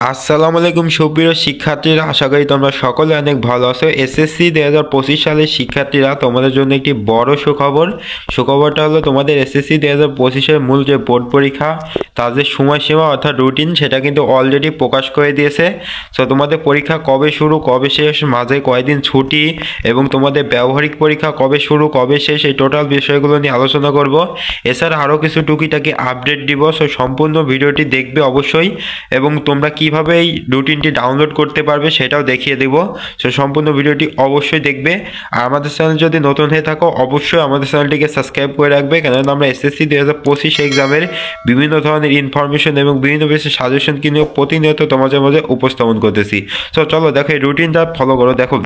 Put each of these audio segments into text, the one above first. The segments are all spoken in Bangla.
আসসালামু আলাইকুম সুপ্রিয় শিক্ষার্থীরা, আশা করি তোমরা সকলে অনেক ভালো আছো। এসএসসি 2025 সালের শিক্ষার্থীরা, তোমাদের জন্য একটি বড় সুখবর। সুখবরটা হলো তোমাদের এসএসসি 2025-এর মূল যে বোর্ড পরীক্ষা তাদের সময়সীমা অর্থাৎ রুটিন সেটা কিন্তু অলরেডি প্রকাশ করে দিয়েছে। সো তোমাদের পরীক্ষা কবে শুরু কবে শেষ, মাঝে কয়দিন ছুটি এবং তোমাদের ব্যবহারিক পরীক্ষা কবে শুরু কবে শেষ, এই টোটাল বিষয়গুলো নিয়ে আলোচনা করব। এছাড়া আরও কিছু টুকিটাকি আপডেট দিব। সো সম্পূর্ণ ভিডিওটি দেখবে অবশ্যই এবং তোমরা কিভাবে এই রুটিনটি ডাউনলোড করতে পারবে সেটাও দেখিয়ে দেব। সো সম্পূর্ণ ভিডিওটি অবশ্যই দেখবে। আর আমাদের চ্যানেল যদি নতুন হয়ে থাকো অবশ্যই আমাদের চ্যানেলটিকে সাবস্ক্রাইব করে রাখবে, কেননা আমরা এসএসসি 2025 এক্সামের বিভিন্ন ধরনের ইনফরমেশন এবং বিভিন্ন বিষয়ে সাজেশন কিনে প্রতিনিয়ত তোমাদের মাঝে উপস্থাপন করতেছি। সো চলো দেখো এই রুটিনটা ফলো করো। দেখো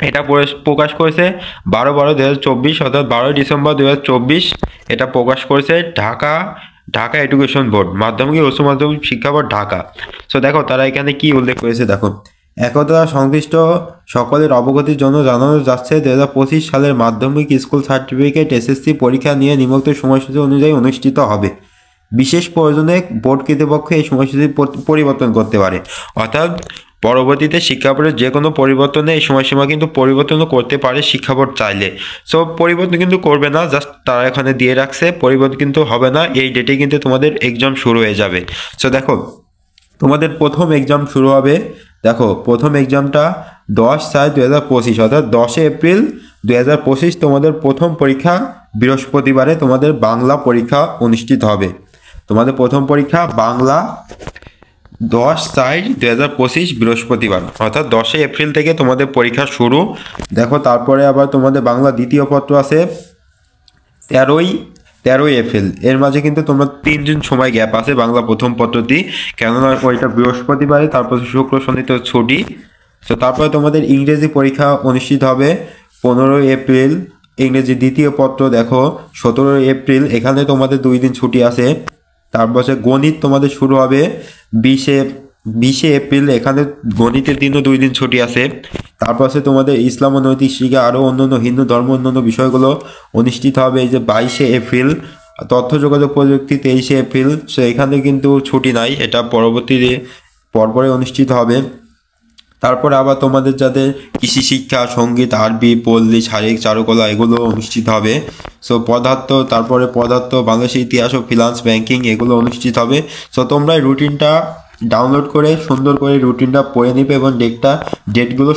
এটা প্রকাশ করেছে 12/12/2024 অর্থাৎ 12 ডিসেম্বর 2024 এটা প্রকাশ করেছে ঢাকা এডুকেশন বোর্ড, মাধ্যমিক ও উচ্চ মাধ্যমিক শিক্ষা বোর্ড ঢাকা। সো দেখো তারা এখানে কি উল্লেখ করেছে দেখো, একদা সংশ্লিষ্ট সকলের অবগতির জন্য জানানো যাচ্ছে 2025 সালের মাধ্যমিক স্কুল সার্টিফিকেট এসএসসি পরীক্ষা নিয়ে নিম্নোক্ত সময়সূচি অনুযায়ী অনুষ্ঠিত হবে। বিশেষ প্রয়োজনে বোর্ড কর্তৃপক্ষ এই সময়সূচি পরিবর্তন করতে পারে, অর্থাৎ পরবর্তীতে শিক্ষা বোর্ডের যে কোনো পরিবর্তনে এই সময়সীমা কিন্তু পরিবর্তনও করতে পারে শিক্ষা বোর্ড চাইলে। সো পরিবর্তন কিন্তু করবে না, জাস্ট তারা এখানে দিয়ে রাখছে, পরিবর্তন কিন্তু হবে না। এই ডেটে কিন্তু তোমাদের এক্সাম শুরু হয়ে যাবে। সো দেখো তোমাদের প্রথম এক্সাম শুরু হবে, দেখো প্রথম এক্সামটা 10/4/2025 অর্থাৎ 10 এপ্রিল 2025 তোমাদের প্রথম পরীক্ষা। বৃহস্পতিবারে তোমাদের বাংলা পরীক্ষা অনুষ্ঠিত হবে। তোমাদের প্রথম পরীক্ষা বাংলা 10/4/2025 বৃহস্পতিবার, অর্থাৎ 10 এপ্রিল থেকে তোমাদের পরীক্ষা শুরু। দেখো তারপরে আবার তোমাদের বাংলা দ্বিতীয় পত্র আছে 13 এপ্রিল। এর মাঝে কিন্তু তোমরা 3 দিন সময় গ্যাপ আছে বাংলা প্রথম পত্রটি, কেননা ওইটা বৃহস্পতিবারে, তারপর শুক্র শনিতে ছুটি। তো তারপরে তোমাদের ইংরেজি পরীক্ষা অনুষ্ঠিত হবে 15 এপ্রিল। ইংরেজি দ্বিতীয় পত্র দেখো 17 এপ্রিল, এখানে তোমাদের 2 দিন ছুটি আছে। তারপর গণিত তোমাদের শুরু হবে 20 এপ্রিল, এখানে গণিতের দিনও 2 দিন ছুটি আছে। তারপর আছে তোমাদের ইসলাম ও নৈতিক শিক্ষা আরও অন্যান্য হিন্দু ধর্ম অন্যান্য বিষয়গুলো অনুষ্ঠিত হবে এই যে 22 এপ্রিল। তথ্য যোগাযোগ প্রযুক্তি 23 এপ্রিল, সো এখানে কিন্তু ছুটি নাই, এটা পরপরে অনুষ্ঠিত হবে। তারপর আবার তোমাদের যাদের কৃষি শিক্ষা, সঙ্গীত, আরবি, পল্লী, শারীরিক, চারুকলা এগুলো অনুষ্ঠিত হবে। সো পদার্থ, বাংলাদেশের ইতিহাস ও ফিনান্স, ব্যাংকিং এগুলো অনুষ্ঠিত হবে। সো তোমরা রুটিনটা ডাউনলোড করে সুন্দর করে রুটিনটা পড়ে নিবে এবং ডেটগুলো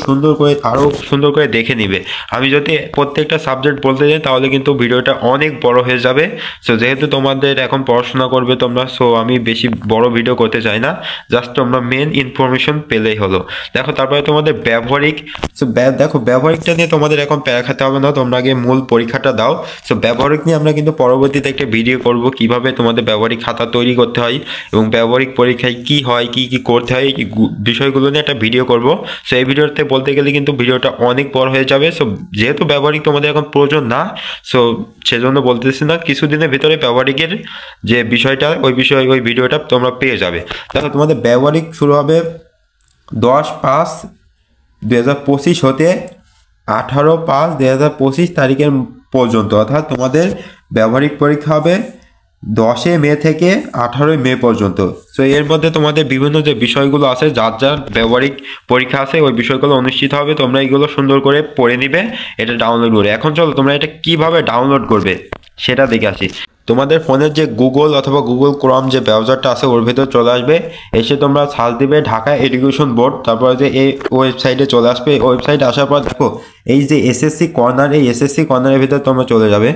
আরও সুন্দর করে দেখে নিবে। আমি যদি প্রত্যেকটা সাবজেক্ট বলতে যাই তাহলে কিন্তু ভিডিওটা অনেক বড় হয়ে যাবে। সো যেহেতু তোমাদের এখন পড়াশোনা করবে তোমরা, সো আমি বেশি বড় ভিডিও করতে চাই না, জাস্ট তোমরা মেন ইনফরমেশন পেলেই হলো। দেখো তারপরে তোমাদের ব্যবহারিক। সো দেখো ব্যবহারিকটা নিয়ে তোমাদের এখন প্যারা খাতে হবে না, তোমরা আগে মূল পরীক্ষাটা দাও। সো ব্যবহারিক নিয়ে আমরা কিন্তু পরবর্তীতে একটা ভিডিও করব, কিভাবে তোমাদের ব্যবহারিক খাতা তৈরি করতে হয় এবং ব্যবহারিক পরীক্ষায় কি হয়, কি কি করতে হয়, এই বিষয়গুলো নিয়ে একটা ভিডিও করব। সো এই ভিডিওতে বলতে গেলে কিন্তু ভিডিওটা অনেক বড় হয়ে যাবে। সো যেহেতু ব্যবহারিক তোমাদের এখন প্রয়োজন না, সো সেজন্য বলতেছি না, কিছুদিনের ভিতরে ব্যবহারিকের যে বিষয়টা ওই ভিডিওটা তোমরা পেয়ে যাবে। দেখো তোমাদের ব্যবহারিক শুরু হবে 10/5/2025 হতে 18/5/2025 তারিখের পর্যন্ত, অর্থাৎ তোমাদের ব্যবহারিক পরীক্ষা হবে 10 মে থেকে 18 মে পর্যন্ত। সো এর মধ্যে তোমাদের বিভিন্ন যে বিষয়গুলো আছে, যার ব্যবহারিক পরীক্ষা আছে ওই বিষয়গুলো অনুষ্ঠিত হবে। তোমরা এইগুলো সুন্দর করে পড়ে নিবে এটা ডাউনলোড করে। এখন চলো তোমরা এটা কিভাবে ডাউনলোড করবে সেটা দেখে আসি। তোমাদের ফোনের যে গুগল অথবা গুগল ক্রোম যে ব্রাউজারটা আছে ওর ভেতর চলে আসবে, এসে তোমরা সার্চ দিবে ঢাকা এডুকেশন বোর্ড, তারপরে যে এই ওয়েবসাইটে চলে আসবে। ওয়েবসাইটে আসার পর দেখো এই যে এসএসসি কর্নার, এই এসএসসি কর্নারের ভিতর তোমরা চলে যাবে।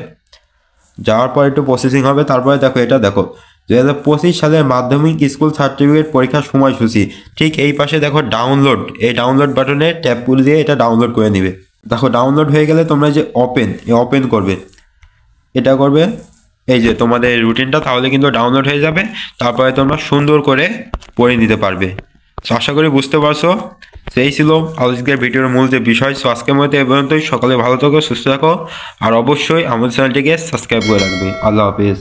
যাওয়ার পর একটু প্রসেসিং হবে। তারপরে দেখো এটা দেখো 2025 সালের মাধ্যমিক স্কুল সার্টিফিকেট পরীক্ষার সময়সূচি, ঠিক এই পাশে দেখো ডাউনলোড, এই ডাউনলোড বাটনে ট্যাপ করে দিয়ে এটা ডাউনলোড করে নিবে। দেখো ডাউনলোড হয়ে গেলে তোমরা যে ওপেন করবে, এটা করবে এই যে তোমাদের রুটিনটা, তাহলে কিন্তু ডাউনলোড হয়ে যাবে। তারপরে তোমরা সুন্দর করে পড়ে নিতে পারবে। সো আশা করি বুঝতে পারছো। সেই ছিল আজকের ভিডিওর মূল যে বিষয়। সো আজকের মধ্যে এ পর্যন্তই। সকলে ভালো থাকো, সুস্থ থাকো আর অবশ্যই আমাদের চ্যানেলটিকে সাবস্ক্রাইব করে রাখবে। আল্লাহ হাফিজ।